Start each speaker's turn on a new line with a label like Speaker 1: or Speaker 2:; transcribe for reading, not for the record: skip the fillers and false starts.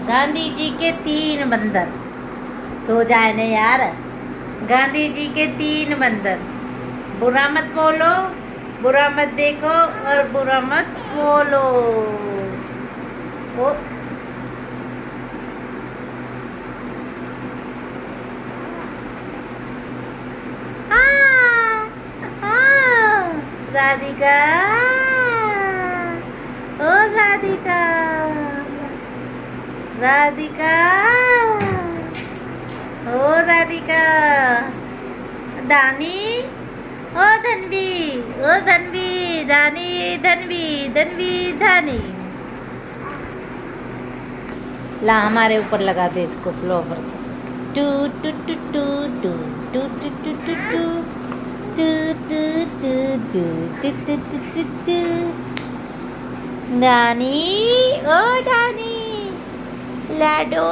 Speaker 1: गांधी जी के 3 बंदर। सो जाए ना यार। गांधी जी के 3 बंदर। बुरा मत बोलो, बुरा मत देखो और बुरा मत बोलो। ओ हाँ, हाँ, राधिका। ओ राधिका, राधिका। ओ राधिका। दानी। ओ धनवी। ओ धनवी। दानी। धनवी। धनवी। धानी। ला हमारे ऊपर लगा दे इसको फ्लोवर को। टू टू टू टू टू टू टू टू टू टू टू टू टू टू टू टू टू टू। दानी। ओ दानी। लाडो।